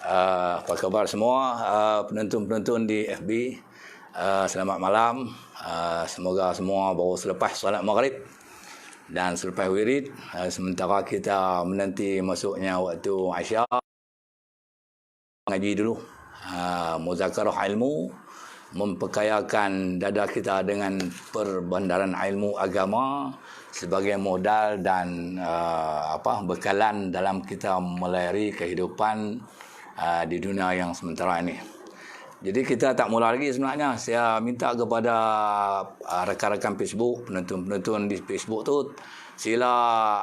Apa khabar semua penonton-penonton di FB? Selamat malam. Semoga semua baru selepas solat maghrib dan selepas wirid, sementara kita menanti masuknya waktu Isya, ngaji dulu, muzakarah ilmu, memperkayakan dada kita dengan perbandaran ilmu agama sebagai modal dan bekalan dalam kita melayari kehidupan di dunia yang sementara ini. Jadi kita tak mula lagi sebenarnya. Saya minta kepada rakan-rakan Facebook, penonton-penonton di Facebook tu, sila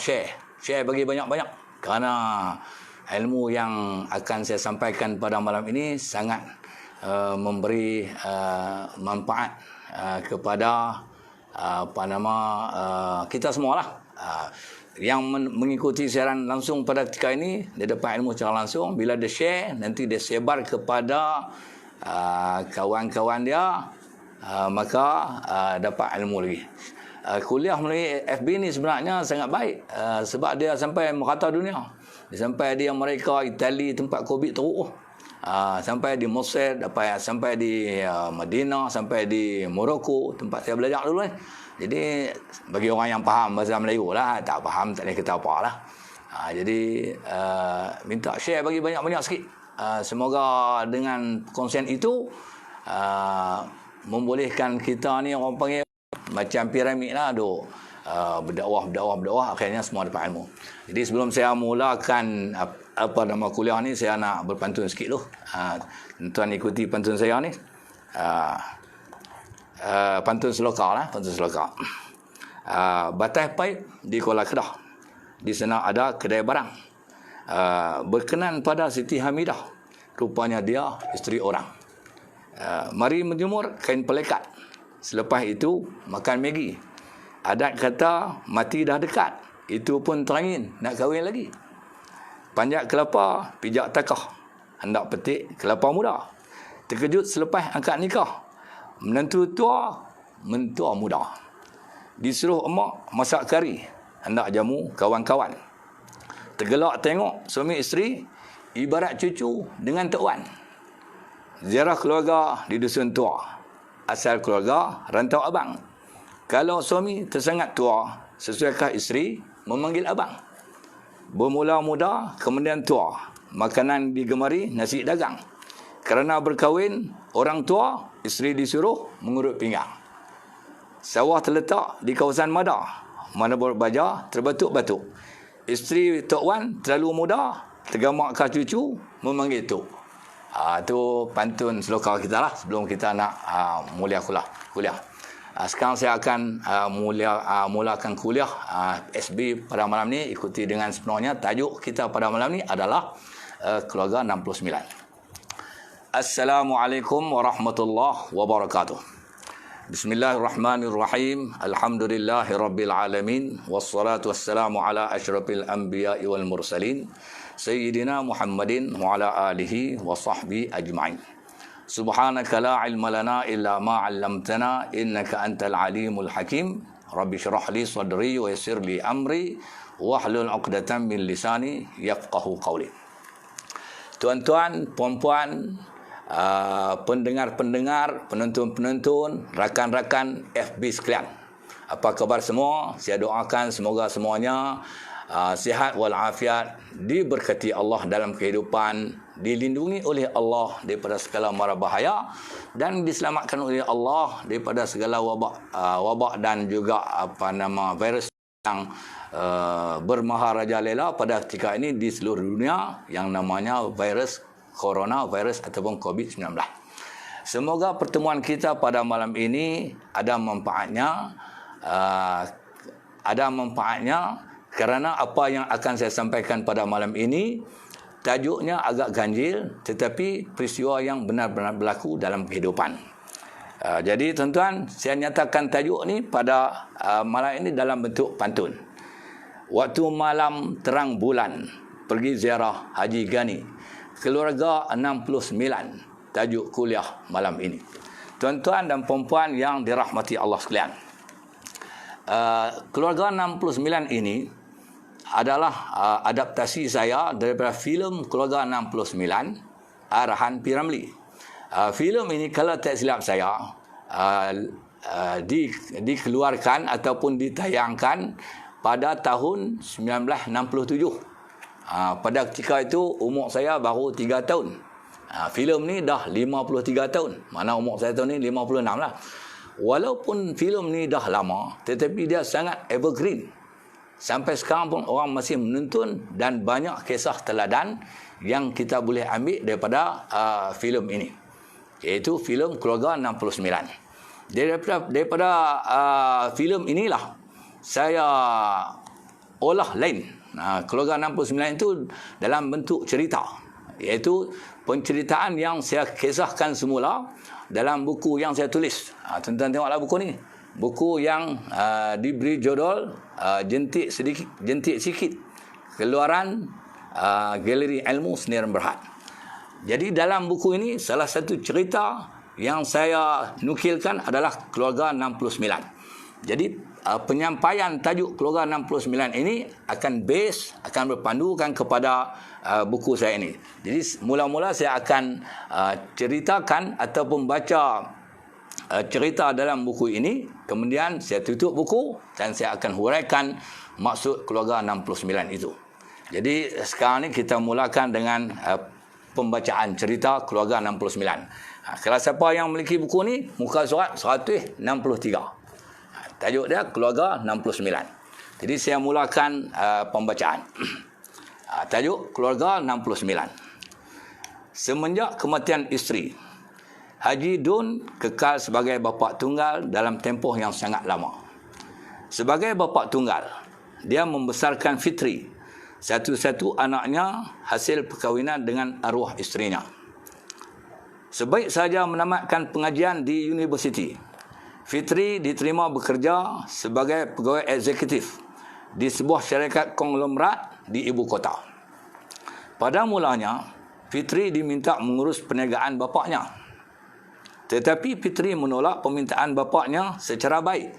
share bagi banyak-banyak, kerana ilmu yang akan saya sampaikan pada malam ini sangat memberi manfaat kepada kita semualah. Yang mengikuti siaran langsung pada ketika ini, dia dapat ilmu secara langsung. Bila dia share, nanti dia sebar kepada kawan-kawan dia, maka dapat ilmu lagi. Kuliah melalui FB ni sebenarnya sangat baik, sebab dia sampai merata dunia. Dia sampai di Amerika, Itali, tempat COVID teruk. Sampai di Mesir, sampai di Madinah, sampai di Morocco, tempat saya belajar dulu kan. Jadi bagi orang yang faham bahasa Melayu lah, tak faham tak boleh kata apa lah. Jadi minta share bagi banyak-banyak sikit. Semoga dengan konsen itu membolehkan kita ni, orang panggil macam piramid lah, berdakwah, akhirnya semua dapat ilmu. Jadi sebelum saya mulakan nama kuliah ni, saya nak berpantun sikit dulu. Tuan ikuti pantun saya ni. Pantun selokar lah, pantun selokar. Batas paip di Kuala Kedah, di sana ada kedai barang. Berkenan pada Siti Hamidah, rupanya dia isteri orang. Mari menjemur kain pelekat, selepas itu makan Maggi. Adat kata mati dah dekat, itu pun terangin nak kahwin lagi. Panjat kelapa, pijak takah, hendak petik kelapa muda. Terkejut selepas angkat nikah, menantu tua, mentua muda. Disuruh emak masak kari, hendak jamu kawan-kawan. Tergelak tengok suami isteri, ibarat cucu dengan tok wan. Ziarah keluarga di dusun tua, asal keluarga rantau abang. Kalau suami tersangat tua, sesuaikah isteri memanggil abang? Bermula muda, kemudian tua, makanan digemari nasi dagang. Kerana berkahwin, orang tua, isteri disuruh mengurut pinggang. Sawah terletak di kawasan Mada, mana berbaja terbatuk-batuk. Isteri Tok Wan terlalu muda, tergamakkah cucu memanggil Tok. Itu pantun selokar kita lah sebelum kita nak mula kuliah. Sekarang saya akan mulakan kuliah SB pada malam ni. Ikuti dengan sepenuhnya. Tajuk kita pada malam ni adalah Keluarga 69. Assalamualaikum warahmatullahi wabarakatuh. Bismillahirrahmanirrahim. Alhamdulillahirabbil alamin, wassalatu wassalamu ala asyrafil anbiya'i wal mursalin, sayyidina Muhammadin wa ala alihi wa sahbihi ajma'in. Subhanaka la ilma lana illa ma 'allamtana innaka antal alimul hakim. Rabbi shrah li sadri wa yassir li amri wahlul 'uqdatam min lisani yafqahu qawli. Tuan-tuan, puan-puan, pendengar-pendengar, penonton-penonton, rakan-rakan FB sekalian, apa khabar semua? Saya doakan semoga semuanya sihat walafiat, diberkati Allah dalam kehidupan, dilindungi oleh Allah daripada segala mara bahaya, dan diselamatkan oleh Allah daripada segala wabak dan juga virus yang bermaharajalela pada ketika ini di seluruh dunia, yang namanya virus coronavirus ataupun COVID-19. Semoga pertemuan kita pada malam ini ada manfaatnya, kerana apa yang akan saya sampaikan pada malam ini tajuknya agak ganjil, tetapi peristiwa yang benar-benar berlaku dalam kehidupan. Jadi tuan-tuan, saya nyatakan tajuk ni pada malam ini dalam bentuk pantun. Waktu malam terang bulan, pergi ziarah Haji Gani, keluarga 69, tajuk kuliah malam ini. Tuan-tuan dan puan-puan yang dirahmati Allah sekalian, keluarga 69 ini adalah adaptasi saya daripada filem Keluarga 69 arahan P. Ramlee. Filem ini kalau tak silap saya dikeluarkan ataupun ditayangkan pada tahun 1967. Pada ketika itu umur saya baru 3 tahun. Filem ni dah 53 tahun. Mana umur saya tahun ni 56 lah. Walaupun filem ni dah lama, tetapi dia sangat evergreen. Sampai sekarang pun orang masih menonton dan banyak kisah teladan yang kita boleh ambil daripada filem ini. Iaitu filem Keluarga 69. Daripada filem inilah saya olah lain. Keluarga 69 itu dalam bentuk cerita. Iaitu penceritaan yang saya kisahkan semula dalam buku yang saya tulis. Tuan-tuan tengoklah buku ni. Buku yang diberi judul Jentik Sikit. Keluaran Galeri Ilmu Sendirian Berhad. Jadi dalam buku ini salah satu cerita yang saya nukilkan adalah Keluarga 69. Jadi penyampaian tajuk Keluarga 69 ini akan berpandukan kepada buku saya ini. Jadi mula-mula saya akan ceritakan ataupun baca cerita dalam buku ini, kemudian saya tutup buku dan saya akan huraikan maksud Keluarga 69 itu. Jadi sekarang ni kita mulakan dengan pembacaan cerita Keluarga 69. Kalau siapa yang memiliki buku ni, muka surat 163. Tajuk dia Keluarga 69. Jadi saya mulakan pembacaan. Tajuk Keluarga 69. Semenjak kematian isteri, Haji Dun kekal sebagai bapa tunggal dalam tempoh yang sangat lama. Sebagai bapa tunggal, dia membesarkan Fitri, satu-satu anaknya hasil perkahwinan dengan arwah isterinya. Sebaik saja menamatkan pengajian di universiti, Fitri diterima bekerja sebagai pegawai eksekutif di sebuah syarikat konglomerat di ibu kota. Pada mulanya, Fitri diminta mengurus perniagaan bapaknya. Tetapi Fitri menolak permintaan bapaknya secara baik.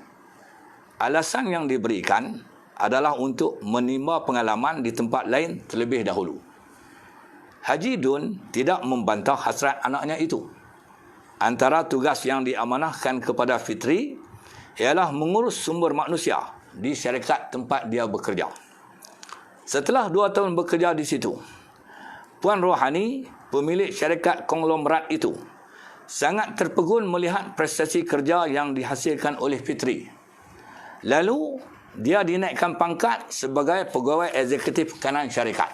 Alasan yang diberikan adalah untuk menimba pengalaman di tempat lain terlebih dahulu. Haji Dun tidak membantah hasrat anaknya itu. Antara tugas yang diamanahkan kepada Fitri ialah mengurus sumber manusia di syarikat tempat dia bekerja. Setelah 2 tahun bekerja di situ, Puan Rohani, pemilik syarikat konglomerat itu, sangat terpegun melihat prestasi kerja yang dihasilkan oleh Fitri. Lalu, dia dinaikkan pangkat sebagai pegawai eksekutif kanan syarikat.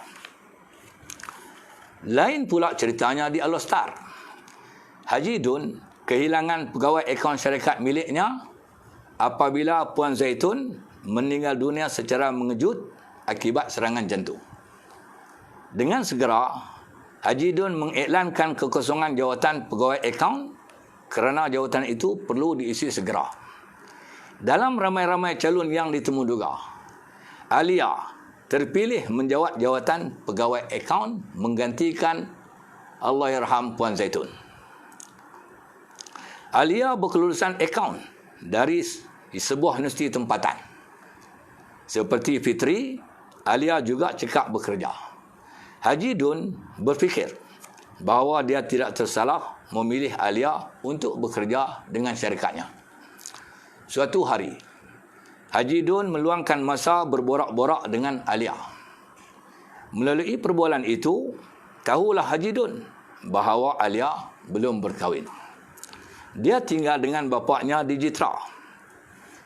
Lain pula ceritanya di Alostar. Haji Dun kehilangan pegawai akaun syarikat miliknya apabila Puan Zaitun meninggal dunia secara mengejut akibat serangan jantung. Dengan segera, Haji Dun mengiklankan kekosongan jawatan pegawai akaun kerana jawatan itu perlu diisi segera. Dalam ramai-ramai calon yang ditemuduga, Alia terpilih menjawat jawatan pegawai akaun menggantikan Allahyarham Puan Zaitun. Alia berkelulusan akaun dari sebuah universiti tempatan. Seperti Fitri, Alia juga cekap bekerja. Haji Dun berfikir bahawa dia tidak tersalah memilih Alia untuk bekerja dengan syarikatnya. Suatu hari, Haji Dun meluangkan masa berborak-borak dengan Alia. Melalui perbualan itu, tahulah Haji Dun bahawa Alia belum berkahwin. Dia tinggal dengan bapaknya di Jitra.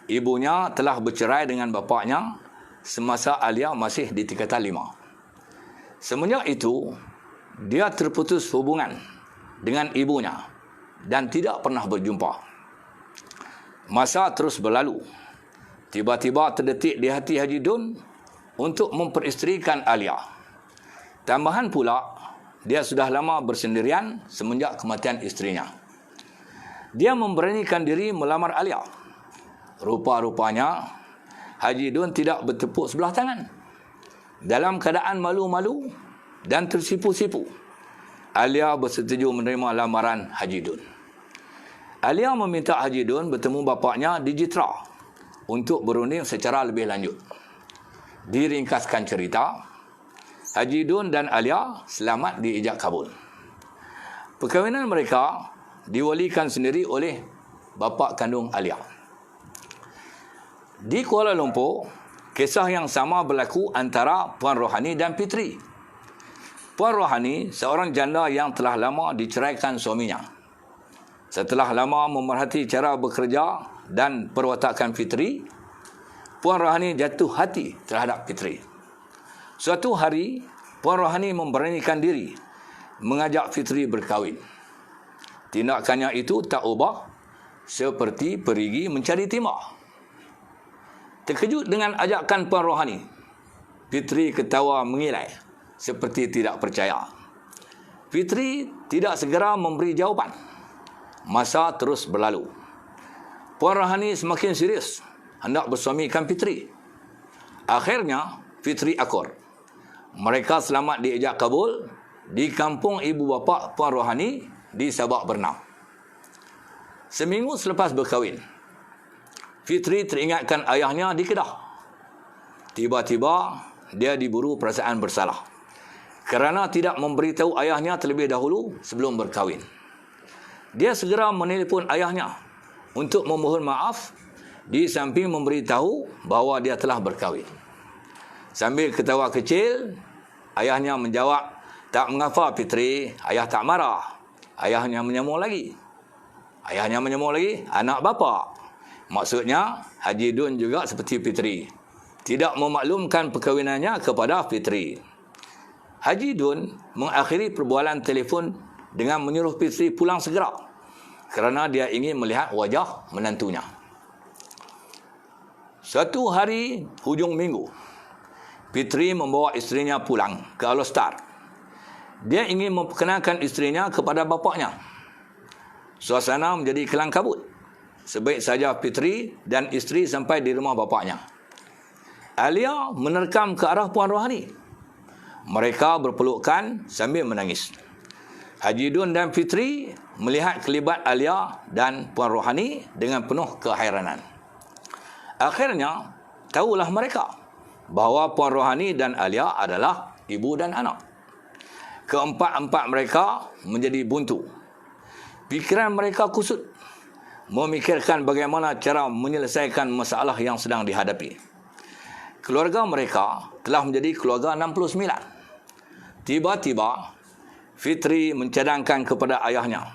Ibunya telah bercerai dengan bapaknya semasa Alia masih di tingkatan 5. Semenjak itu, dia terputus hubungan dengan ibunya dan tidak pernah berjumpa. Masa terus berlalu. Tiba-tiba terdetik di hati Haji Dun untuk memperisterikan Alia. Tambahan pula, dia sudah lama bersendirian semenjak kematian isterinya. Dia memberanikan diri melamar Alia. Rupa-rupanya, Haji Dun tidak bertepuk sebelah tangan. Dalam keadaan malu-malu dan tersipu-sipu, Alia bersetuju menerima lamaran Haji Dun. Alia meminta Haji Dun bertemu bapaknya di Jitra untuk berunding secara lebih lanjut. Diringkaskan cerita, Haji Dun dan Alia selamat diijab kabul. Perkahwinan mereka diwalikan sendiri oleh bapa kandung Alia. Di Kuala Lumpur, kisah yang sama berlaku antara Puan Rohani dan Fitri. Puan Rohani seorang janda yang telah lama diceraikan suaminya. Setelah lama memerhati cara bekerja dan perwatakan Fitri, Puan Rohani jatuh hati terhadap Fitri. Suatu hari, Puan Rohani memberanikan diri mengajak Fitri berkahwin. Tindakannya itu tak ubah seperti perigi mencari timah. Terkejut dengan ajakan Puan Rohani, Fitri ketawa mengilai seperti tidak percaya. Fitri tidak segera memberi jawapan. Masa terus berlalu. Puan Rohani semakin serius hendak bersuamikan Fitri. Akhirnya, Fitri akur. Mereka selamat diijab kabul di kampung ibu bapa Puan Rohani di Sabak Bernam. Seminggu selepas berkahwin, Fitri teringatkan ayahnya di Kedah. Tiba-tiba, dia diburu perasaan bersalah kerana tidak memberitahu ayahnya terlebih dahulu sebelum berkahwin. Dia segera menelpon ayahnya untuk memohon maaf di samping memberitahu bahawa dia telah berkahwin. Sambil ketawa kecil, ayahnya menjawab, "Tak mengapa Fitri, ayah tak marah." Ayahnya menyambung lagi, "Anak bapa." Maksudnya, Haji Dun juga seperti Fitri, tidak memaklumkan perkahwinannya kepada Fitri. Haji Dun mengakhiri perbualan telefon dengan menyuruh Fitri pulang segera kerana dia ingin melihat wajah menantunya. Suatu hari hujung minggu, Fitri membawa isterinya pulang ke Alostar. Dia ingin memperkenalkan isterinya kepada bapaknya. Suasana menjadi kelang kabut. Sebaik saja Fitri dan isteri sampai di rumah bapaknya. Alia menerkam ke arah Puan Rohani. Mereka berpelukan sambil menangis. Haji Dun dan Fitri melihat kelibat Alia dan Puan Rohani dengan penuh kehairanan. Akhirnya, tahulah mereka bahawa Puan Rohani dan Alia adalah ibu dan anak. Keempat-empat mereka menjadi buntu. Fikiran mereka kusut, memikirkan bagaimana cara menyelesaikan masalah yang sedang dihadapi. Keluarga mereka telah menjadi keluarga 69. Tiba-tiba, Fitri mencadangkan kepada ayahnya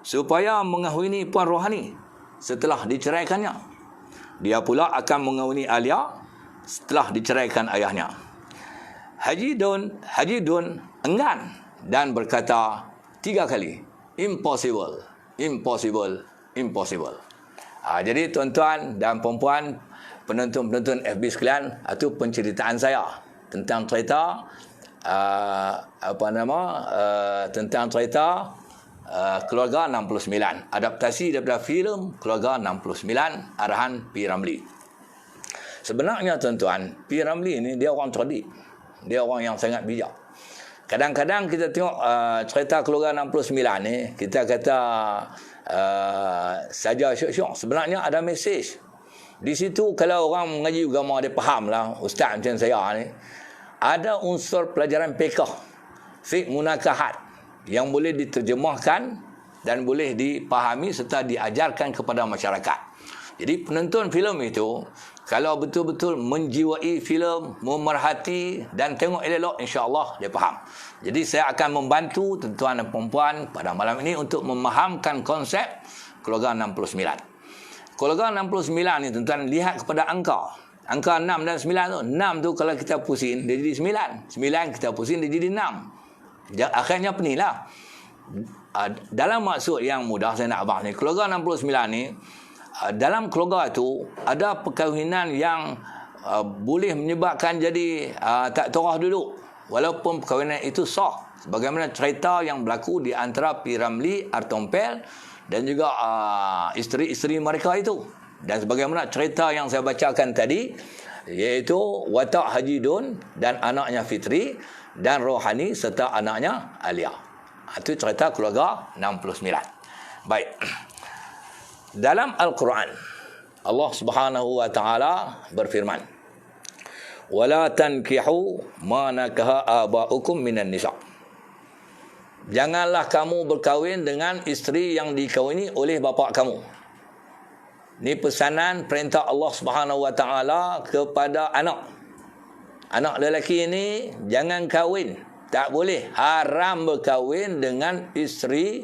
supaya mengahwini Puan Rohani setelah diceraikannya. Dia pula akan mengahwini Alia setelah diceraikan ayahnya. Haji Dun enggan dan berkata 3 kali, "Impossible, impossible, impossible." Jadi tuan-tuan dan puan-puan, penonton-penonton FB sekalian, itu penceritaan saya tentang cerita tentang cerita Keluarga 69, adaptasi daripada filem Keluarga 69 arahan P. Ramlee. Sebenarnya tuan-tuan, P. Ramlee ni dia orang cerdik. Dia orang yang sangat bijak. Kadang-kadang kita tengok cerita Keluarga 69 ni, kita kata saja syok-syok. Sebenarnya ada mesej. Di situ kalau orang mengaji agama dia faham lah, ustaz macam saya ni, ada unsur pelajaran fiqh, fiqh munakahat yang boleh diterjemahkan dan boleh dipahami serta diajarkan kepada masyarakat. Jadi penonton filem itu, kalau betul-betul menjiwai filem, memerhati dan tengok elok-elok, insya-Allah dia faham. Jadi saya akan membantu tuan-tuan dan puan-puan pada malam ini untuk memahamkan konsep Keluarga 69. Keluarga 69 ni tuan-tuan lihat kepada angka. Angka 6 dan 9 tu. 6 tu kalau kita pusing dia jadi 9. 9 kita pusing dia jadi 6. Akhirnya penilah. Dalam maksud yang mudah saya nak bahas ni, Keluarga 69 ni, dalam keluarga itu ada perkahwinan yang boleh menyebabkan jadi tak terah duduk, walaupun perkahwinan itu sah, sebagaimana cerita yang berlaku di antara P. Ramlee, Artompel dan juga isteri-isteri mereka itu, dan sebagaimana cerita yang saya bacakan tadi, iaitu watak Haji Dun dan anaknya Fitri dan Rohani serta anaknya Alia. Itu cerita Keluarga 69. Baik. Dalam Al-Quran, Allah Subhanahu wa taala berfirman, wala tankihu ma nakaha abaukum minan nisa. Janganlah kamu berkahwin dengan isteri yang dikahwini oleh bapa kamu. Ini pesanan perintah Allah Subhanahu wa taala kepada anak. Anak lelaki ini jangan kahwin, tak boleh, haram berkahwin dengan isteri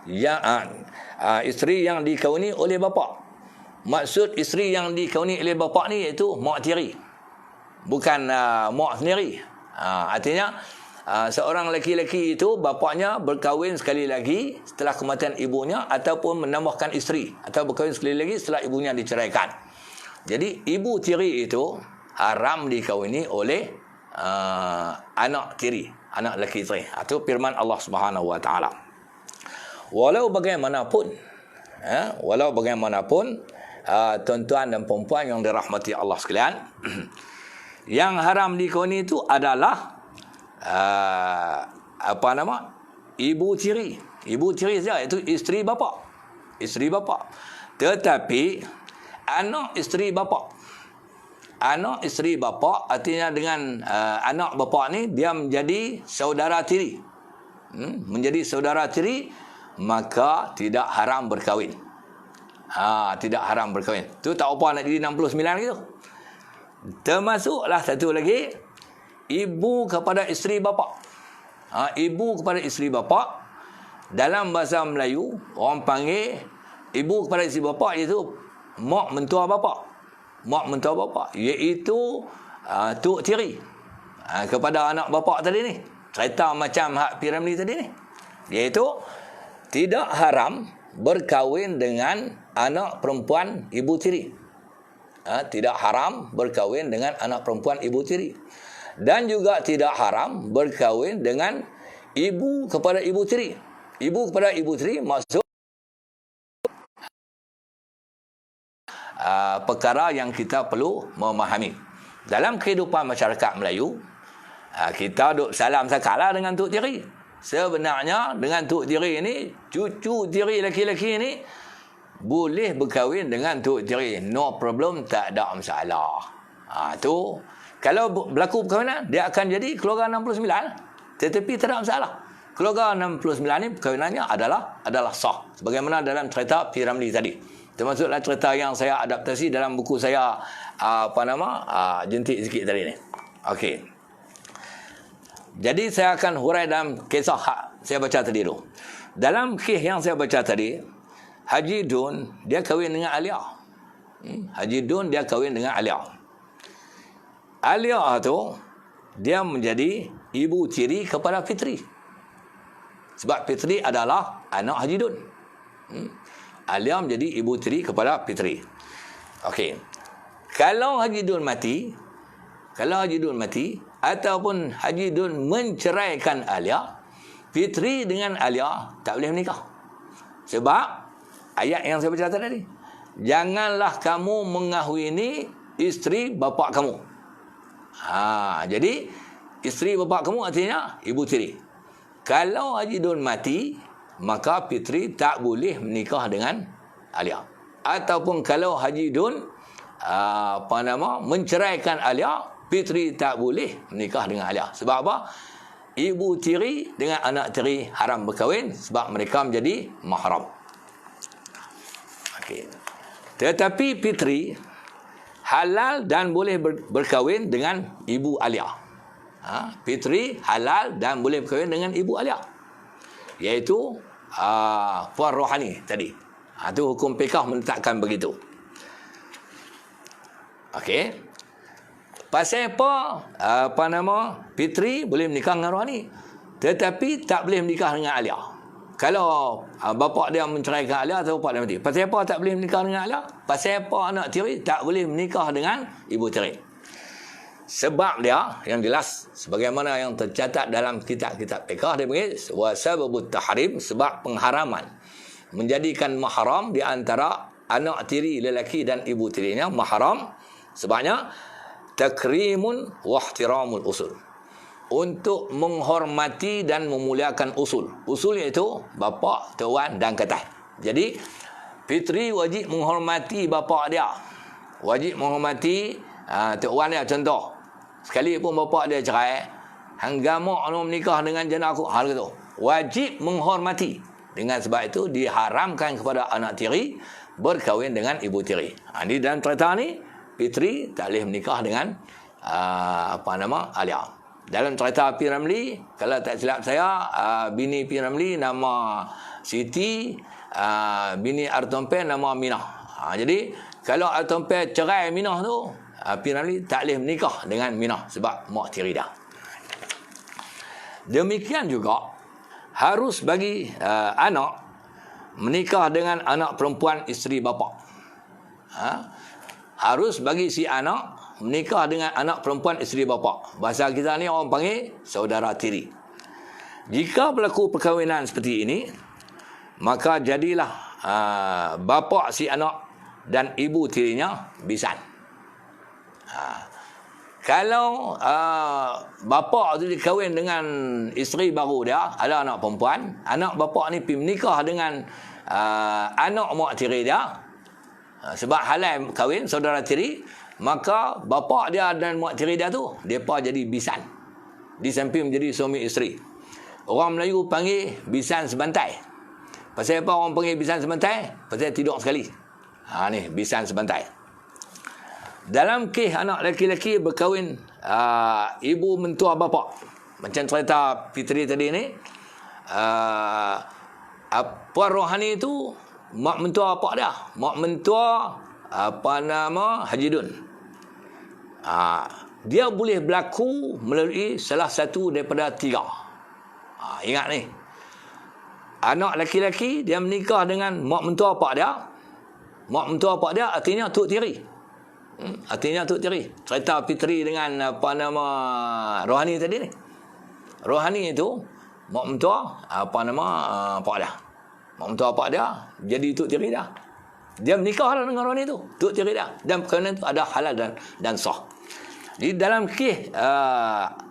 yang dikahwini oleh bapa. Maksud isteri yang dikahwini oleh bapa ni iaitu mak tiri. Bukan mak sendiri. Artinya seorang lelaki itu bapaknya berkahwin sekali lagi setelah kematian ibunya ataupun menambahkan isteri atau berkahwin sekali lagi setelah ibunya diceraikan. Jadi ibu tiri itu haram dikahwini oleh anak tiri, anak lelaki tiri. Itu firman Allah Subhanahu wa taala. Walau bagaimanapun tuan-tuan dan puan yang dirahmati Allah sekalian, yang haram dikahwini itu adalah ibu tiri. Ibu tiri saja, itu isteri bapa. Isteri bapa. Tetapi anak isteri bapa. Anak isteri bapa artinya dengan anak bapa ni dia menjadi saudara tiri. Menjadi saudara tiri, maka tidak haram berkahwin. Tidak haram berkahwin. Tu tak apa nak jadi 69 gitu. Termasuklah satu lagi, ibu kepada isteri bapa. Ibu kepada isteri bapa, dalam bahasa Melayu orang panggil ibu kepada isteri bapa iaitu mak mentua bapa. Mak mentua bapa iaitu tok tiri kepada anak bapa tadi ni. Cerita macam hak Piramli tadi ni, iaitu tidak haram berkahwin dengan anak perempuan ibu tiri. Tidak haram berkahwin dengan anak perempuan ibu tiri. Dan juga tidak haram berkahwin dengan ibu kepada ibu tiri. Ibu kepada ibu tiri maksud perkara yang kita perlu memahami. Dalam kehidupan masyarakat Melayu, kita duk salam sakarlah dengan tok tiri. Sebenarnya dengan tok tiri ini, cucu tiri lelaki-lelaki ini boleh berkahwin dengan tok tiri. No problem, tak ada masalah. Tu kalau berlaku perkahwinan, dia akan jadi keluarga 69. Tetapi tak ada masalah. Keluarga 69 ni perkahwinannya adalah sah. Sebagaimana dalam cerita Piramli tadi. Termasuklah cerita yang saya adaptasi dalam buku saya jentik sikit tadi ni. Okey. Jadi saya akan hurai dalam kisah saya baca tadi tu. Dalam kisah yang saya baca tadi, Haji Dun dia kahwin dengan Alia. Haji Dun dia kahwin dengan Alia. Alia tu dia menjadi ibu tiri kepada Fitri. Sebab Fitri adalah anak Haji Dun. Alia menjadi ibu tiri kepada Fitri. Okey. Kalau Haji Dun mati ataupun Haji Dun menceraikan Alia, Fitri dengan Alia tak boleh menikah. Sebab ayat yang saya baca tadi, janganlah kamu mengahwini isteri bapa kamu. Jadi isteri bapa kamu artinya ibu tiri. Kalau Haji Dun mati, maka Fitri tak boleh menikah dengan Alia. Ataupun kalau Haji Dun menceraikan Alia, Fitri tak boleh menikah dengan Alia. Sebab apa? Ibu tiri dengan anak tiri haram berkahwin sebab mereka menjadi mahram. Okey. Tetapi Fitri halal dan boleh berkahwin dengan ibu Alia. Fitri halal dan boleh berkahwin dengan ibu Alia, iaitu puan rohani tadi. Itu hukum fiqh menetapkan begitu. Okey. Pasal apa? Fitri boleh menikah dengan rohani, tetapi tak boleh menikah dengan Alia. Kalau bapa dia menceraikan Alia atau bapa dia mati. Pasal apa tak boleh menikah dengan Alia? Pasal apa anak tiri tak boleh menikah dengan ibu tiri? Sebab dia yang jelas sebagaimana yang tercatat dalam kitab-kitab fiqh, dia panggil wasababut tahrim, sebab pengharaman menjadikan mahram di antara anak tiri lelaki dan ibu tirinya mahram. Sebabnya takrimun wa ihtiramul usul, untuk menghormati dan memuliakan usul. Usul iaitu bapa, tuan dan katai. Jadi Fitri wajib menghormati bapa dia, wajib menghormati tuan dia. Contoh sekalipun bapa dia cerai, hang gamak nak menikah dengan janda aku, hal itu wajib menghormati. Dengan sebab itu diharamkan kepada anak tiri berkahwin dengan ibu tiri. Ini dalam cerita ni Fitri tak boleh menikah dengan Alia. Dalam cerita P. Ramlee, kalau tak silap saya, bini P. Ramlee nama Siti, bini Artompe nama Minah. Jadi kalau Artompe cerai Minah tu, P. Ramlee tak boleh menikah dengan Minah sebab mak tiri dah. Demikian juga harus bagi anak menikah dengan anak perempuan isteri bapa. Harus bagi si anak menikah dengan anak perempuan isteri bapa. Bahasa kita ni orang panggil saudara tiri. Jika berlaku perkahwinan seperti ini, maka jadilah bapa si anak dan ibu tirinya bisan. Kalau bapa tu dikahwin dengan isteri baru dia, ada anak perempuan, anak bapa ni pergi menikah dengan anak mak tiri dia, sebab halal kahwin saudara tiri, maka bapa dia dan mak tiri dia tu depa jadi bisan. Di samping menjadi suami isteri. Orang Melayu panggil bisan sebantai. Pasal apa orang panggil bisan sebantai? Pasal tidur sekali. Ni bisan sebantai. Dalam kes anak lelaki-lelaki berkahwin ibu mentua bapa, macam cerita Fitri tadi ni, Puan Rohani tu mak mentua apa dia? Mak mentua Haji Dun. Dia boleh berlaku melalui salah satu daripada tiga. Ingat ni, anak lelaki-lelaki dia menikah dengan mak mentua pak dia. Mak mentua pak dia artinya tok tiri. Artinya tok tiri. Cerita Fitri dengan Rohani tadi ni. Rohani itu mak mentua pak dia. Mak mentua pak dia jadi tok tiri dah. Dia menikah dengan Rohani tu, tok tiri dah. Dan perkahwinan itu ada halal dan sah. Di dalam kes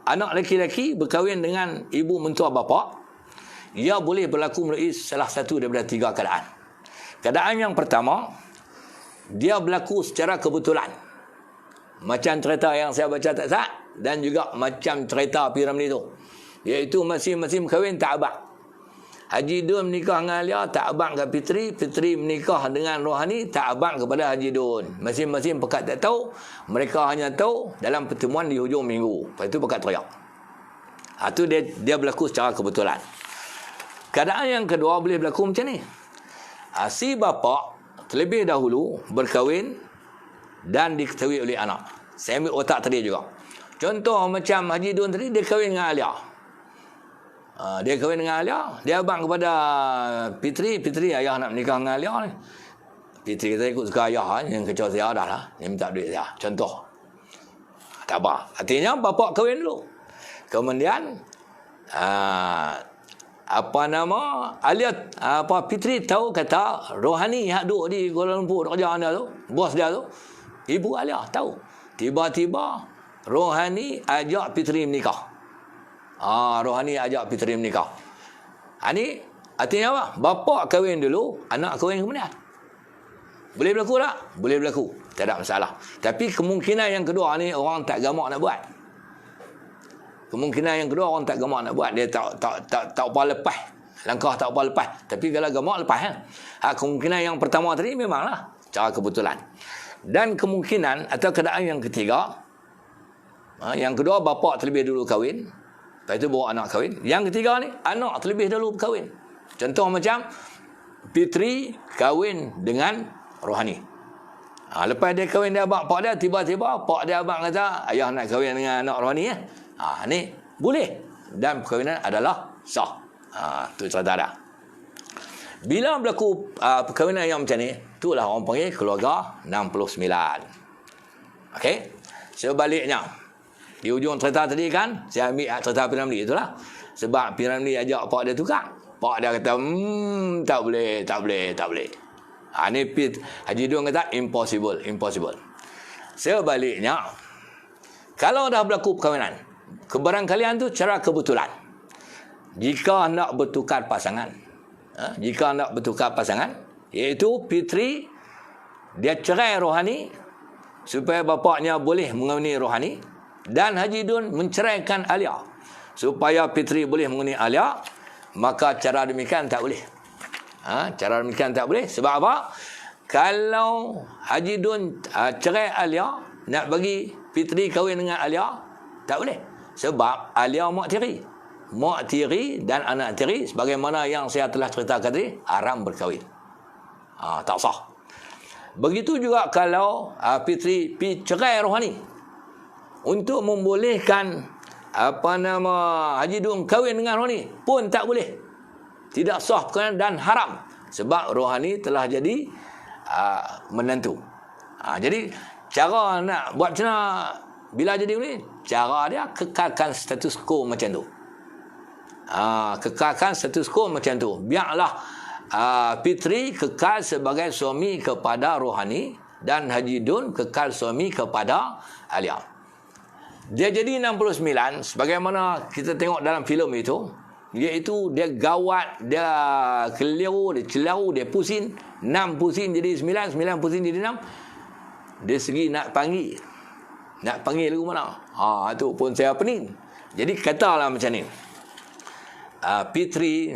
anak lelaki-lelaki berkahwin dengan ibu mentua bapa, ia boleh berlaku melalui salah satu daripada tiga keadaan. Keadaan yang pertama, dia berlaku secara kebetulan. Macam cerita yang saya baca tak sah, dan juga macam cerita P. Ramlee tu. Iaitu masing-masing berkahwin tak abang. Haji Dun menikah dengan Alia, tak abang ke Fitri. Fitri menikah dengan Rohani, tak abang kepada Haji Dun. Masing-masing pekat tak tahu. Mereka hanya tahu dalam pertemuan di hujung minggu. Lepas itu pekat teriak. Itu dia berlaku secara kebetulan. Keadaan yang kedua boleh berlaku macam ni. Si bapa terlebih dahulu berkahwin dan diketahui oleh anak. Saya ambil otak tadi juga. Contoh macam Haji Dun tadi, dia kahwin dengan Alia. Dia kahwin dengan Alia, dia abang kepada Fitri. Fitri, ayah nak menikah dengan Alia ni. Fitri kata ikut suka ayah, yang kecoh saya dah lah, dia minta duit saya. Contoh. Tak apa. Artinya bapa kahwin dulu. Kemudian Alia, Fitri tahu kata Rohani yang duduk di Kuala Lumpur kerja anda tu, bos dia tu, ibu Alia tahu. Tiba-tiba Rohani ajak Fitri menikah. Rohani ajak Fitri menikah. Ini artinya apa? Bapa kahwin dulu, anak kahwin kemudian. Boleh berlaku tak? Boleh berlaku. Tak ada masalah. Tapi kemungkinan yang kedua ni orang tak gamak nak buat. Kemungkinan yang kedua orang tak gamak nak buat. Dia tak apa lepas. Langkah tak apa lepas. Tapi kalau gamak lepas kemungkinan yang pertama tadi memanglah cara kebetulan. Dan kemungkinan atau keadaan yang ketiga, yang kedua bapa terlebih dulu kahwin. Lepas itu bawa anak kahwin. Yang ketiga ni, anak terlebih dahulu berkahwin. Contoh macam Fitri kahwin dengan Rohani. Lepas dia kahwin dia abang pak dia, tiba-tiba pak dia abang kata, ayah nak kahwin dengan anak Rohani ya. Ni boleh. Dan perkahwinan adalah sah. Tu cerita dah. Bila berlaku perkahwinan yang macam ni, itulah orang panggil keluarga 69. Okey. Sebaliknya, di ujung cerita tadi kan, saya ambil cerita P. Ramlee itulah. Sebab P. Ramlee ajak pak dia tukar. Pak dia kata, tak boleh. Ni Haji Dun kata, impossible. Sebaliknya, kalau dah berlaku perkahwinan, kebarangkalian tu cara kebetulan. Jika nak bertukar pasangan, iaitu Fitri, dia cerai Rohani, supaya bapaknya boleh mengawini Rohani. dan Haji Dun menceraikan Alia supaya Fitri boleh mengundi Alia, maka cara demikian tak boleh. Cara demikian tak boleh. Sebab apa? Kalau Haji Dun cerai Alia, nak bagi Fitri kahwin dengan Alia, tak boleh. Sebab Alia mak tiri. Mak tiri dan anak tiri, sebagaimana yang saya telah ceritakan tadi, haram berkahwin. Tak sah. Begitu juga kalau Fitri pergi cerai Rohani, untuk membolehkan Haji Dun kahwin dengan Rohani pun tak boleh. Tidak sah dan haram. Sebab Rohani telah jadi menantu. Jadi cara nak buat macam mana bila jadi ni? Cara dia kekalkan status quo macam tu. Kekalkan status quo macam tu. Biarlah Fitri kekal sebagai suami kepada Rohani dan Haji Dun kekal suami kepada Alia. Dia jadi 69 sebagaimana kita tengok dalam filem itu, iaitu dia gawat, dia keliru, dia celaru, dia pusing. 6 pusing jadi 9, 9 pusing jadi 6. Dari segi nak panggil lagu mana? Itu pun saya pening. Jadi katalah macam ni. Fitri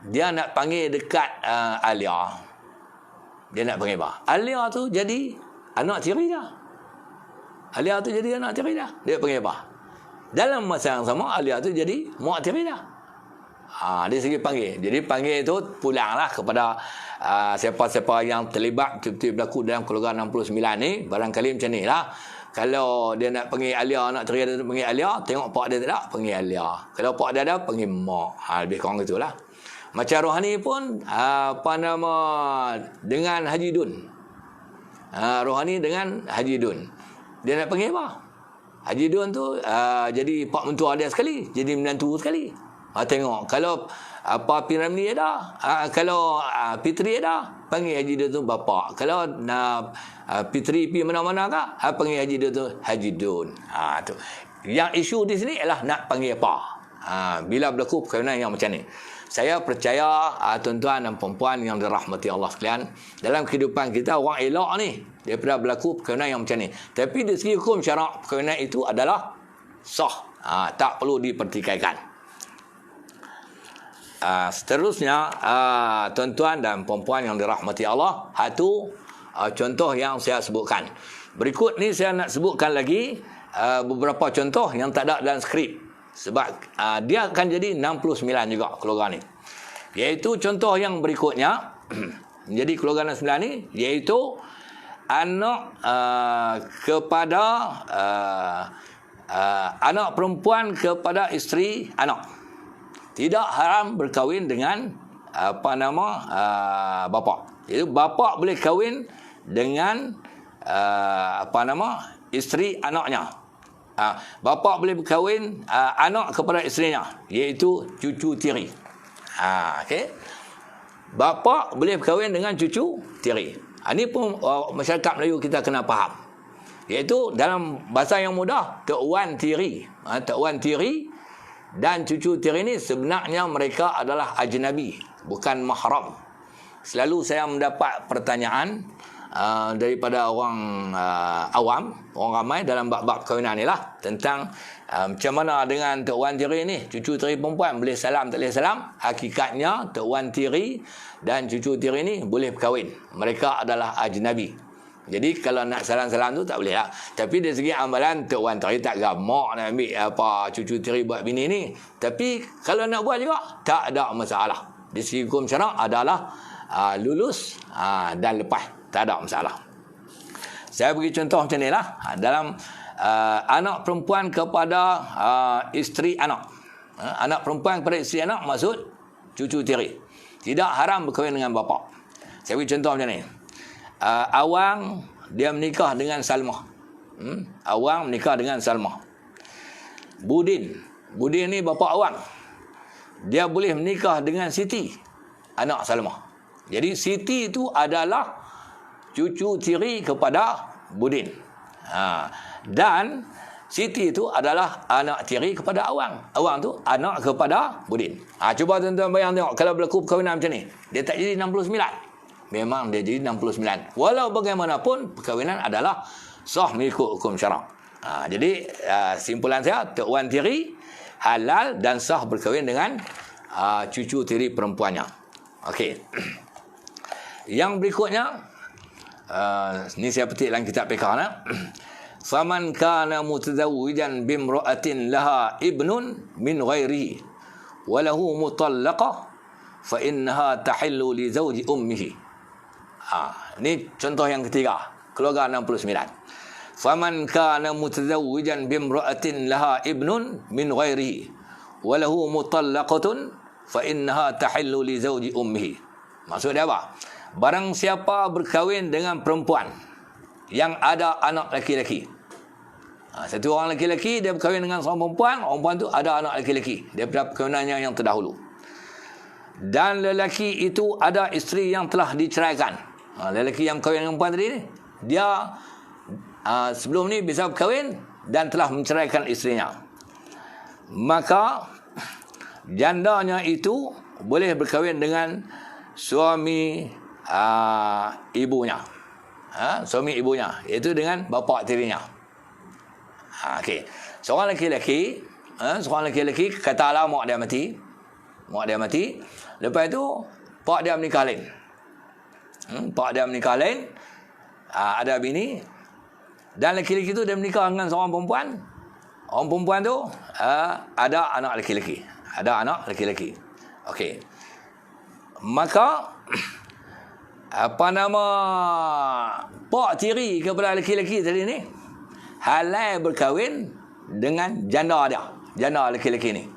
dia nak panggil dekat Alia. Dia nak panggil apa? Alia tu jadi anak tiri dia. Alia tu jadi anak tiri dia. Dia panggil apa? Dalam masa yang sama Alia tu jadi mak tiri dia. Dia segi panggil. Jadi panggil itu pulanglah kepada siapa-siapa yang terlibat betul-betul berlaku dalam keluarga 69 ni. Barangkali macam ni lah. Kalau dia nak panggil Alia, nak teri dia panggil Alia, tengok pak dia tak ada, panggil Alia. Kalau pak dia ada, panggil mak. Lebih kurang itulah. Macam Rohani pun dengan Haji Dun. Rohani dengan Haji Dun. Dia nak panggil apa? Haji Dun tu jadi pak mentua dia sekali, jadi menantu sekali. Tengok kalau Piramli ada, kalau Fitri ada, panggil Haji Dun tu bapa. Kalau Fitri pergi mana-mana kah, panggil Haji Dun tu Haji Dun. Tu. Yang isu di sini ialah nak panggil apa. Bila berlaku perkahwinan yang macam ni. Saya percaya tuan-tuan dan puan-puan yang dirahmati Allah sekalian, dalam kehidupan kita orang elok ni daripada berlaku perkahwinan yang macam ni. Tapi dari segi hukum syarak, perkahwinan itu adalah sah. Tak perlu dipertikaikan. Seterusnya tuan-tuan dan puan-puan yang dirahmati Allah, itu contoh yang saya sebutkan. Berikut ni saya nak sebutkan lagi beberapa contoh yang tak ada dalam skrip. Sebab dia akan jadi 69 juga keluarga ni. Iaitu contoh yang berikutnya. Jadi keluarga 69 ni iaitu anak kepada anak perempuan kepada isteri anak. Tidak haram berkahwin dengan bapa. Jadi bapa boleh kahwin dengan isteri anaknya. Bapa boleh berkahwin anak kepada isterinya, iaitu cucu tiri. Okey. Bapa boleh berkahwin dengan cucu tiri. Ini pun masyarakat Melayu kita kena faham. Iaitu dalam bahasa yang mudah, tok wan tiri. Tok wan tiri dan cucu tiri ni sebenarnya mereka adalah ajnabi, bukan mahram. Selalu saya mendapat pertanyaan daripada orang awam, orang ramai dalam bab-bab perkahwinan ni lah, tentang macam mana dengan tok wan tiri ni, cucu tiri perempuan boleh salam tak boleh salam. Hakikatnya tok wan tiri dan cucu tiri ni boleh berkahwin, mereka adalah ajnabi. Jadi kalau nak salam-salam tu tak boleh lah. Tapi dari segi amalan, tok wan tiri tak gamak nak ambil cucu tiri buat bini ni. Tapi kalau nak buat juga tak ada masalah. Di segi hukum syarak adalah lulus dan lepas, tak ada masalah. Saya bagi contoh macam ni lah. Dalam anak perempuan kepada isteri anak. Anak perempuan kepada isteri anak maksud cucu tiri. Tidak haram berkahwin dengan bapa. Saya bagi contoh macam ni. Awang dia menikah dengan Salmah. Awang menikah dengan Salmah. Budin ni bapa Awang. Dia boleh menikah dengan Siti, anak Salmah. Jadi Siti itu adalah cucu tiri kepada Budin. Dan Siti itu adalah anak tiri kepada Awang. Awang tu anak kepada Budin. Cuba tuan-tuan bayang tengok kalau berlaku perkahwinan macam ni. Dia tak jadi 69. Memang dia jadi 69. Walau bagaimanapun perkahwinan adalah sah mengikut hukum syarak. Jadi simpulan saya, Tok Wan tiri halal dan sah berkahwin dengan cucu tiri perempuannya. Okey. Yang berikutnya, ni saya petik dalam kitab Fiqh. Faman kana mutazawwijan bimra'atin laha ibnun min ghairihi wa lahu mutallaqah fa innaha tahillu li zawji ummihi. Ni contoh yang ketiga, keluarga 69. Faman kana mutazawwijan bimra'atin laha ibnun min ghairihi wa lahu mutallaqatun fa innaha tahillu li zawji ummihi. Maksud dia apa? Barang siapa berkahwin dengan perempuan yang ada anak lelaki-lelaki. Satu orang lelaki-lelaki dia berkahwin dengan seorang perempuan, perempuan tu ada anak lelaki-lelaki daripada perkahwinannya yang terdahulu. Dan lelaki itu ada isteri yang telah diceraikan. Lelaki yang berkahwin dengan perempuan tadi ni, dia sebelum ni bisa berkahwin dan telah menceraikan isterinya. Maka jandanya itu boleh berkahwin dengan suami ibunya. Suami ibunya, iaitu dengan bapa tirinya. Okey. Seorang lelaki, katalah mak dia mati. Lepas itu pak dia menikah lain. Ada bini. Dan lelaki-lelaki tu dia menikah dengan seorang perempuan. Orang perempuan tu ada anak lelaki. Okey. Maka pak tiri kepada lelaki-lelaki tadi ni halal berkahwin dengan janda lelaki-lelaki ni.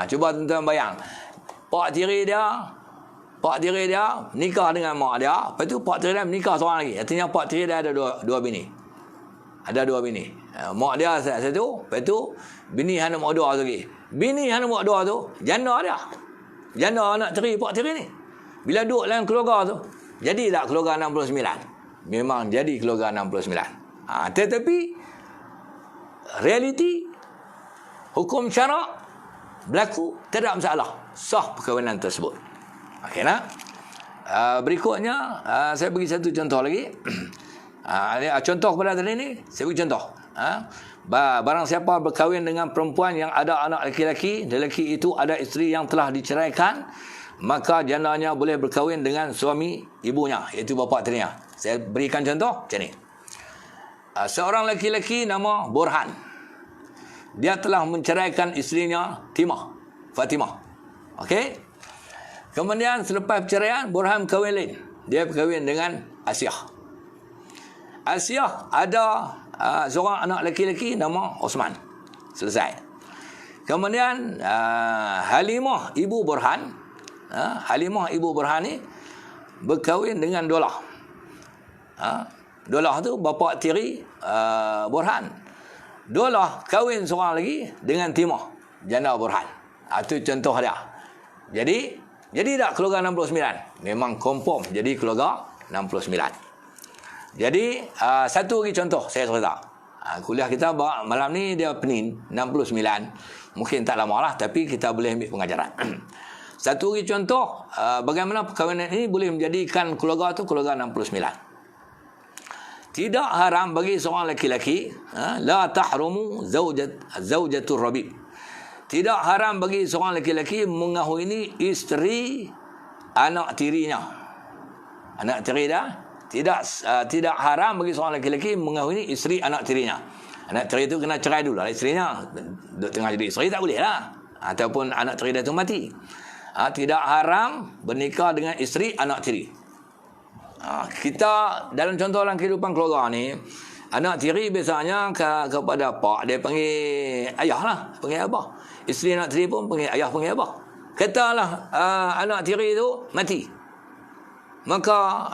Cuba tuan-tuan bayang. Pak tiri dia nikah dengan mak dia, lepas tu pak tiri dia menikah seorang lagi. Artinya pak tiri dia ada dua bini. Mak dia satu, lepas tu bini hana mak dua lagi. Bini hana mak dua tu janda dia. Janda anak tiri pak tiri ni. Bila duduk dalam keluarga tu, jadi tak keluarga 69? Memang jadi keluarga 69. Tetapi realiti hukum syarak berlaku, tak ada masalah, sah perkahwinan tersebut. Okey nak? Berikutnya saya bagi satu contoh lagi. Contoh kepada tadi ni, saya bagi contoh. Barang siapa berkahwin dengan perempuan yang ada anak lelaki, lelaki itu ada isteri yang telah diceraikan, maka jandanya boleh berkahwin dengan suami ibunya, iaitu bapa tirinya. Saya berikan contoh macam ni. Seorang lelaki nama Burhan. Dia telah menceraikan isterinya Fatimah. Okey? Kemudian selepas perceraian, Burhan kahwin lain. Dia berkahwin dengan Asiyah ada seorang anak lelaki nama Osman. Selesai. Kemudian Halimah ibu Burhan ni berkahwin dengan Dolah. Dolah tu bapa tiri Burhan. Dolah kahwin seorang lagi dengan Timah, janda Burhan. Itu contoh dia. Jadi tak keluarga 69? Memang confirm jadi keluarga 69. Jadi satu lagi contoh saya cerita. Kuliah kita malam ni dia Penin 69. Mungkin tak lama lah, tapi kita boleh ambil pengajaran. Satu lagi contoh bagaimana perkahwinan ini boleh menjadikan keluarga tu keluarga 69. Tidak haram bagi seorang lelaki, la tahrumu zaujatur rabib. Tidak haram bagi seorang lelaki mengahwini isteri anak tirinya. Anak tiri dia tidak haram bagi seorang lelaki mengahwini isteri anak tirinya. Anak tiri itu kena cerai dulu lah isterinya. Duduk tengah jadi isteri tak boleh lah. Ataupun anak tiri dia itu mati. Tidak haram bernikah dengan isteri anak tiri. Kita dalam contoh dalam kehidupan keluarga ni, anak tiri biasanya kepada pak dia panggil ayah lah, panggil abah. Isteri anak tiri pun panggil ayah, panggil abah. Katalah anak tiri itu mati, maka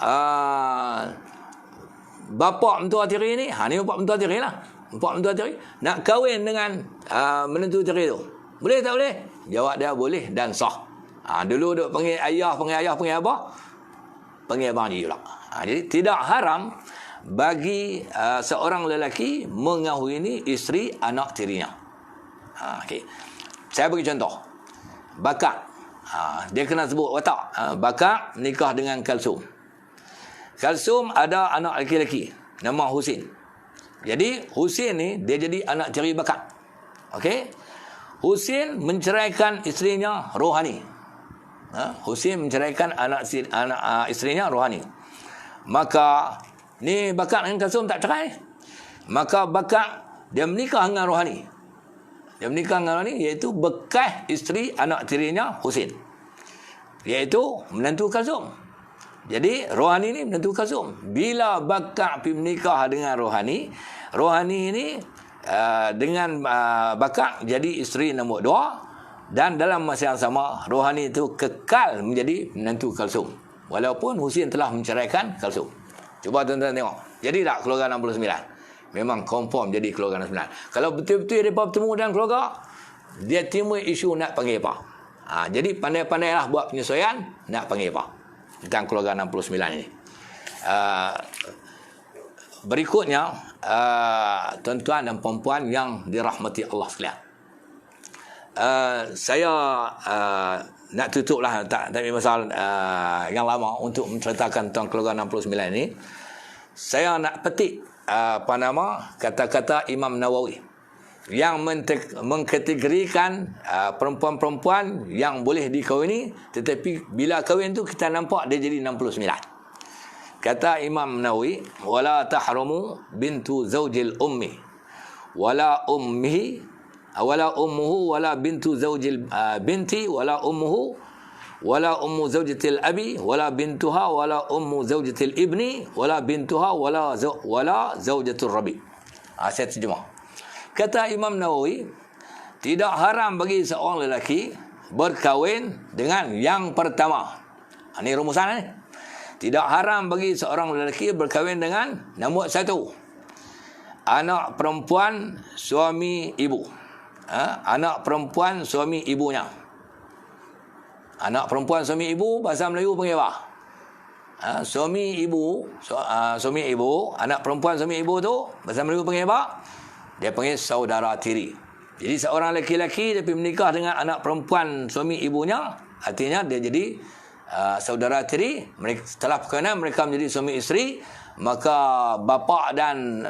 bapa mentua tiri ni, ni bapa mentua tiri lah, bapa mentua tiri nak kahwin dengan menantu tiri tu, boleh tak boleh? Jawab dia boleh dan sah. Dulu duk panggil ayah, panggil abah, panggil abang je pula. Jadi tidak haram bagi seorang lelaki mengahwini isteri anak tirinya. Okay. Saya bagi contoh. Bakak. Dia kena sebut watak. Bakak nikah dengan Kalsum. Kalsum ada anak lelaki nama Husin. Jadi Husin ni dia jadi anak tiri bakar. Okey. Husin menceraikan isterinya Rohani. Husin menceraikan anak isterinya Rohani. Maka ni Bakar dengan Kalsum tak cerai. Maka Bakar dia menikah dengan Rohani. Dia menikah dengan Rohani iaitu bekas isteri anak tirinya Husin, iaitu menantu Kalsum. Jadi Rohani ni menantu Kalsum. Bila Bakar pergi menikah dengan Rohani, Rohani ni dengan Bakar jadi isteri nombor 2, dan dalam masa yang sama Rohani itu kekal menjadi menantu Kalsum walaupun Husin telah menceraikan Kalsum. Cuba tuan-tuan tengok. Jadi tak keluarga 69? Memang confirm jadi keluarga 69. Kalau betul-betul mereka bertemu dengan keluarga, dia timbul isu nak panggil apa. Jadi pandai-pandailah buat penyesuaian nak panggil apa tentang keluarga 69 ini. Berikutnya, tuan-tuan dan puan-puan yang dirahmati Allah sekalian, saya nak tutuplah tak pasal yang lama untuk menceritakan tentang keluarga 69 ini. Saya nak petik kata-kata Imam Nawawi yang mengkategorikan perempuan-perempuan yang boleh dikahwini, tetapi bila kahwin tu kita nampak dia jadi 69. Kata Imam Nawawi, wala tahrumu bintu zaujil ummi wala ummihi wala ummuhu wala bintu zaujil binti wala ummuhu wala ummu zaujatil abi wala bintuha wala ummu zaujatil ibni wala bintuha wala zaujatul rabi. Saya terjemah. Kata Imam Nawawi, tidak haram bagi seorang lelaki berkahwin dengan yang pertama. Ini rumusan ni. Tidak haram bagi seorang lelaki berkahwin dengan nombor 1, anak perempuan suami ibu. Anak perempuan suami ibunya. Anak perempuan suami ibu bahasa Melayu panggil apa? Suami ibu, suami ibu, anak perempuan suami ibu tu bahasa Melayu panggil apa? Dia panggil saudara tiri. Jadi seorang lelaki dia pergi menikah dengan anak perempuan suami ibunya, artinya dia jadi saudara tiri. Mereka, setelah perkahwinan mereka menjadi suami isteri, maka bapa dan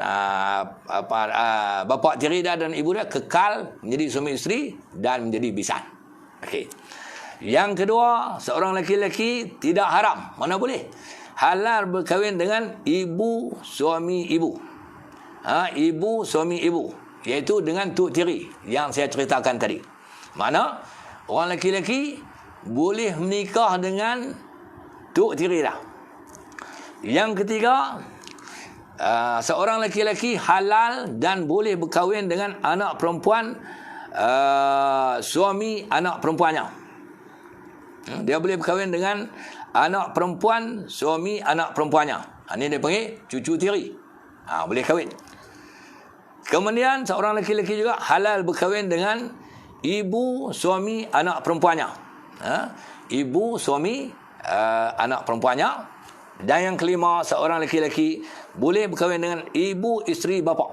bapa tiri dia dan ibu dia kekal menjadi suami isteri dan menjadi bisan. Okey. Yang kedua, seorang lelaki tidak haram, mana boleh, halal berkahwin dengan ibu suami ibu. Ibu suami ibu, iaitu dengan tok tiri yang saya ceritakan tadi. Mana orang lelaki boleh menikah dengan tok tiri dah. Yang ketiga, seorang lelaki halal dan boleh berkahwin dengan anak perempuan suami anak perempuannya. Dia boleh berkahwin dengan anak perempuan suami anak perempuannya. Ini dia panggil cucu tiri. Boleh kahwin. Kemudian seorang lelaki juga halal berkahwin dengan ibu suami anak perempuannya. Ibu suami anak perempuannya. Dan yang kelima, seorang lelaki boleh berkahwin dengan ibu isteri bapa.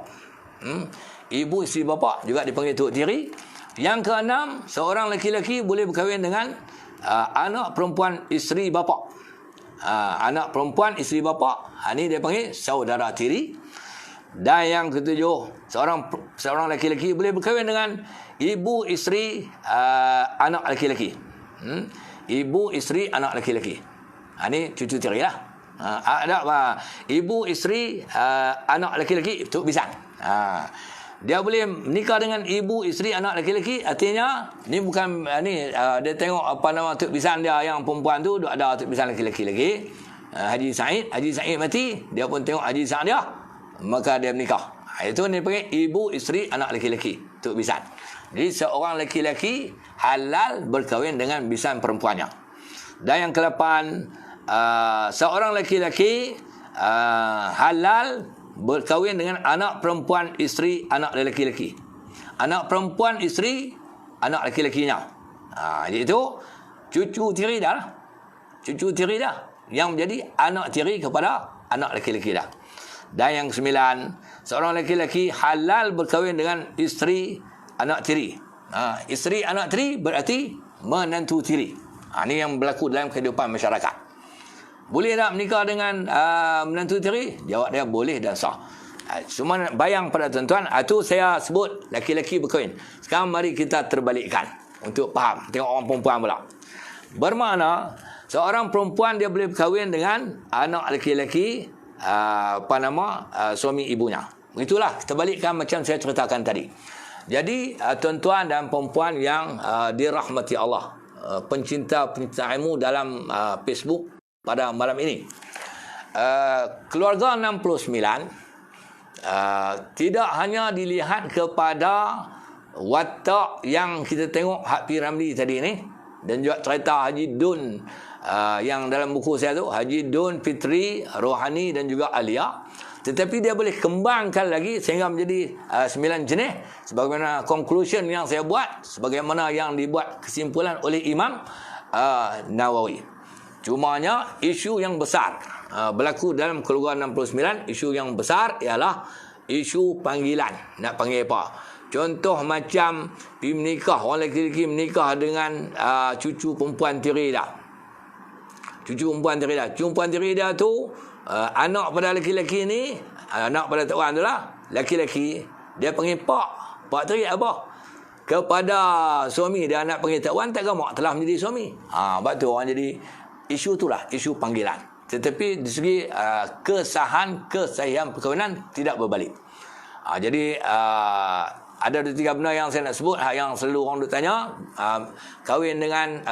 Ibu isteri bapa juga dipanggil tok tiri. Yang keenam, seorang lelaki boleh berkahwin dengan anak perempuan isteri bapa. Anak perempuan isteri bapa, ini dia panggil saudara tiri. Dan yang ketujuh, seorang lelaki boleh berkahwin dengan ibu isteri anak lelaki. Ibu isteri anak lelaki. Ini cucu tiri lah. Ada ibu isteri anak lelaki tok bisan. Dia boleh menikah dengan ibu isteri anak lelaki, artinya ni bukan dia tengok apa nama tok bisan dia yang perempuan tu ada tok bisan lelaki lagi. Haji Said mati, dia pun tengok Haji Said dia, maka dia menikah. Itu ni panggil ibu isteri anak lelaki tok bisan. Jadi seorang lelaki halal berkahwin dengan bisan perempuannya. Dan yang ke-8, seorang lelaki halal berkahwin dengan anak perempuan isteri anak lelaki. Anak perempuan isteri anak lelaki-lakinya. Jadi itu cucu tiri dah lah. Cucu tiri dah yang menjadi anak tiri kepada anak lelaki dah. Dan yang ke-9, seorang lelaki halal berkahwin dengan isteri anak tiri. Isteri anak tiri berarti menantu tiri. Ini yang berlaku dalam kehidupan masyarakat. Boleh tak menikah dengan menantu tiri? Jawab dia boleh dan sah. Cuma bayang pada tuan-tuan, itu saya sebut laki-laki berkahwin. Sekarang mari kita terbalikkan untuk faham. Tengok orang perempuan pula. Bermakna seorang perempuan dia boleh berkahwin dengan anak laki-laki suami ibunya. Itulah kita balikkan macam saya ceritakan tadi. Jadi tuan-tuan dan perempuan yang dirahmati Allah, pencinta-pencinta ilmu dalam Facebook pada malam ini, keluarga 69 tidak hanya dilihat kepada watak yang kita tengok Hak P. Ramli tadi ni, dan juga cerita Haji Dun yang dalam buku saya tu, Haji Dun, Fitri, Rohani dan juga Alia. Tetapi dia boleh kembangkan lagi sehingga menjadi 9 jenis, sebagaimana conclusion yang saya buat, sebagaimana yang dibuat kesimpulan oleh Imam Nawawi. Cumanya isu yang besar berlaku dalam keluarga 69. Isu yang besar ialah isu panggilan. Nak panggil apa? Contoh macam pergi menikah, orang lelaki menikah dengan cucu perempuan tiri dah. Cucu perempuan tiri dah tu, anak pada lelaki ni, anak pada orang tu lah, lelaki, dia panggil pak tiri abah. Kepada suami dia anak panggil tak wan, tak gamak telah menjadi suami. Sebab tu orang jadi isu itulah, isu panggilan. Tetapi di segi kesahihan perkahwinan tidak berbalik. Jadi ada 2-3 benda yang saya nak sebut, yang selalu orang duk tanya. Kahwin dengan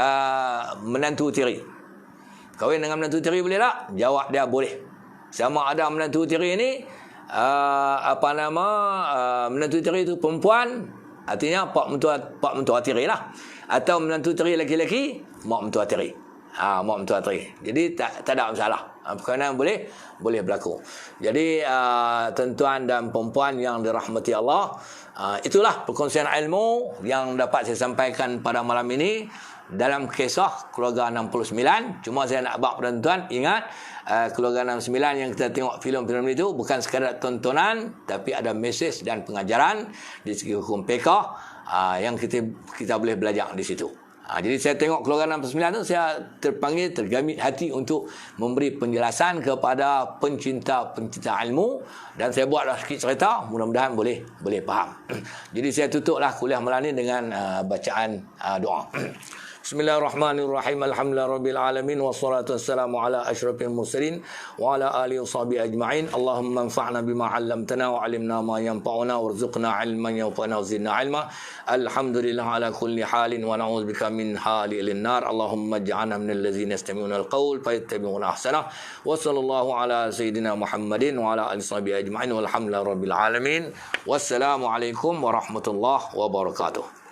menantu tiri. Kahwin dengan menantu tiri boleh tak? Jawab dia boleh. Sama ada menantu tiri ni menantu tiri itu perempuan, artinya pak mentua tiri lah, atau menantu tiri lelaki, mak mentua tiri. Mak mentua tiri. Jadi tak ada masalah. Perkahwinan boleh berlaku. Jadi tuan-tuan dan perempuan yang dirahmati Allah, itulah perkongsian ilmu yang dapat saya sampaikan pada malam ini dalam kisah keluarga 69. Cuma saya nak bak tuan-tuan ingat, keluarga 69 yang kita tengok filem-filem itu bukan sekadar tontonan, tapi ada mesej dan pengajaran di segi hukum fiqh yang kita boleh belajar di situ. Jadi saya tengok keluarga 69 tu, saya tergamit hati untuk memberi penjelasan kepada pencinta-pencinta ilmu, dan saya buatlah sikit cerita, mudah-mudahan boleh faham. Jadi saya tutuplah kuliah malam ni dengan bacaan doa. Bismillahirrahmanirrahim. Alhamdulillahirabbil alamin, wassalatu wassalamu ala asyrafil mursalin wa ala alihi washabihi ajma'in. Allahumma anfa'na bima 'allamtana wa 'allimna ma yanfa'una warzuqna 'ilman yanfa'una wa zidna 'ilma. Alhamdulillah ala kulli halin wa na'udzubika min halil nar. Allahumma ij'alna minal ladzina yastami'una al-qaul fayattabi'una ahsana. Wa sallallahu ala sayyidina Muhammadin wa ala alihi washabihi ajma'in. Walhamdulillahirabbil alamin. Wassalamu alaikum warahmatullahi wabarakatuh.